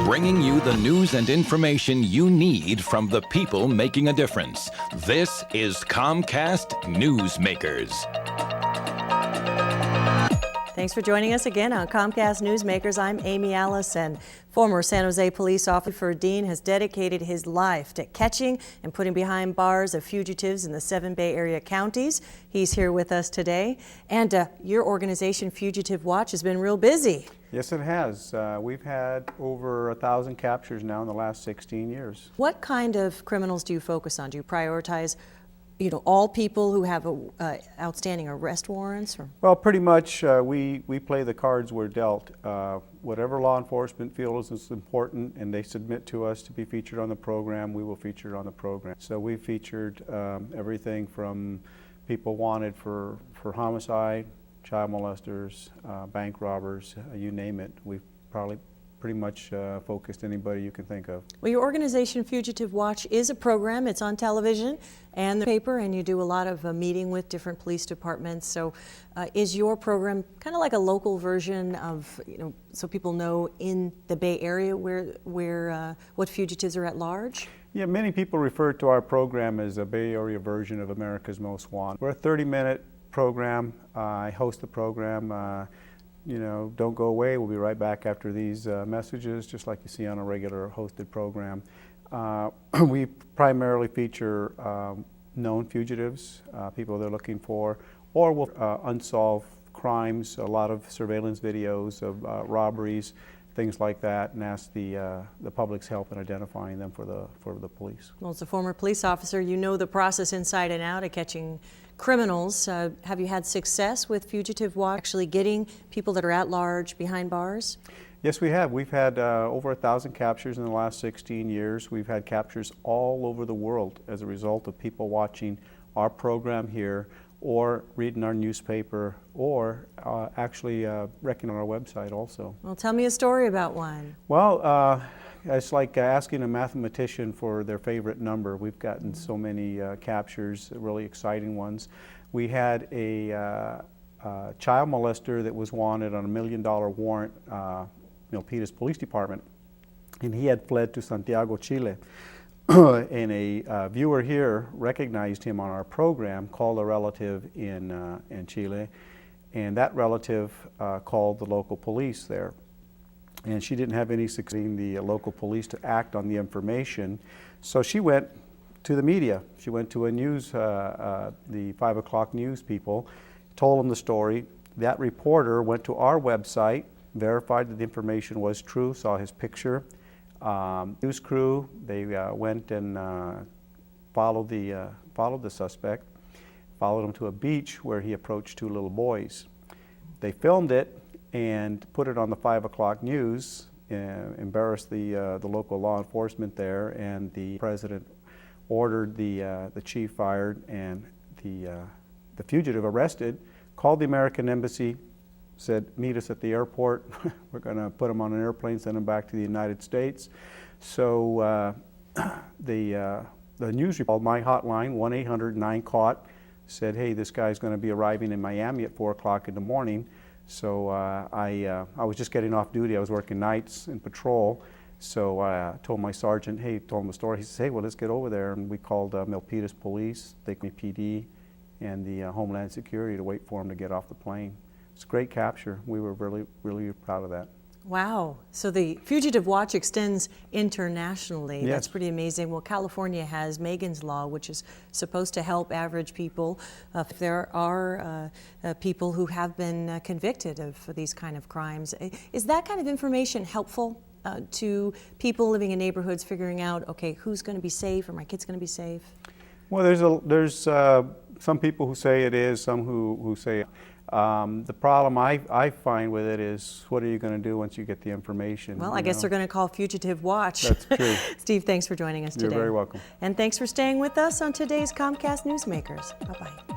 bringing you the news and information you need from the people making a difference. This is Comcast Newsmakers. Thanks for joining us again on Comcast Newsmakers. I'm Amy Allison. Former San Jose police officer Ferdin has dedicated his life to catching and putting behind bars of fugitives in the 7 Bay Area counties. He's here with us today. And your organization, Fugitive Watch, has been real busy. Yes, it has. We've had over 1,000 captures now in the last 16 years. What kind of criminals do you focus on? Do you prioritize all people who have outstanding arrest warrants? Or? Well, pretty much we play the cards we're dealt. Whatever law enforcement feels is important and they submit to us to be featured on the program, we will feature on the program. So we've featured everything from people wanted for homicide, child molesters, bank robbers, you name it. We've probably pretty much focused anybody you can think of. Well, your organization, Fugitive Watch, is a program. It's on television and the paper, and you do a lot of meeting with different police departments. So is your program kind of like a local version of, so people know in the Bay Area where what fugitives are at large? Yeah, many people refer to our program as a Bay Area version of America's Most Wanted. We're a 30-minute program. I host the program. Don't go away. We'll be right back after these messages, just like you see on a regular hosted program. We primarily feature known fugitives, people they're looking for, or unsolved crimes, a lot of surveillance videos of robberies, things like that, and ask the public's help in identifying them for the police. Well, as a former police officer, you know the process inside and out of catching criminals. Have you had success with Fugitive Watch actually getting people that are at large behind bars? Yes, we have. We've had over 1,000 captures in the last 16 years. We've had captures all over the world as a result of people watching our program here or reading our newspaper or actually wrecking on our website also. Well, tell me a story about one. Well, it's like asking a mathematician for their favorite number. We've gotten so many captures, really exciting ones. We had a child molester that was wanted on $1 million warrant, Milpitas Police Department, and he had fled to Santiago, Chile. And a viewer here recognized him on our program, called a relative in Chile, and that relative called the local police there. And she didn't have any success in the local police to act on the information, so she went to the media. She went to a news, the 5 o'clock news people, told them the story. That reporter went to our website, verified that the information was true, saw his picture. News crew, they went and followed the suspect, followed him to a beach where he approached 2 little boys. They filmed it and put it on the 5 o'clock news, embarrassed the local law enforcement there, and the president ordered the chief fired and the fugitive arrested, called the American embassy, said, meet us at the airport. We're going to put him on an airplane, send him back to the United States. So the news report called my hotline, 1-800-9-CAUGHT, said, hey, this guy's going to be arriving in Miami at 4 o'clock in the morning. So I was just getting off duty. I was working nights in patrol. So I told my sergeant, hey, told him the story. He says, hey, well, let's get over there. And we called Milpitas Police, the PD, and the Homeland Security to wait for him to get off the plane. It's a great capture. We were really, really proud of that. Wow. So the Fugitive Watch extends internationally. Yes. That's pretty amazing. Well, California has Megan's Law, which is supposed to help average people. If there are people who have been convicted of these kind of crimes, is that kind of information helpful to people living in neighborhoods figuring out, okay, who's going to be safe or my kid's going to be safe? Well, there's some people who say it is, some who say the problem I find with it is, what are you going to do once you get the information? Well, I guess they're going to call Fugitive Watch. That's true. Steve, thanks for joining us today. You're very welcome. And thanks for staying with us on today's Comcast Newsmakers. Bye-bye.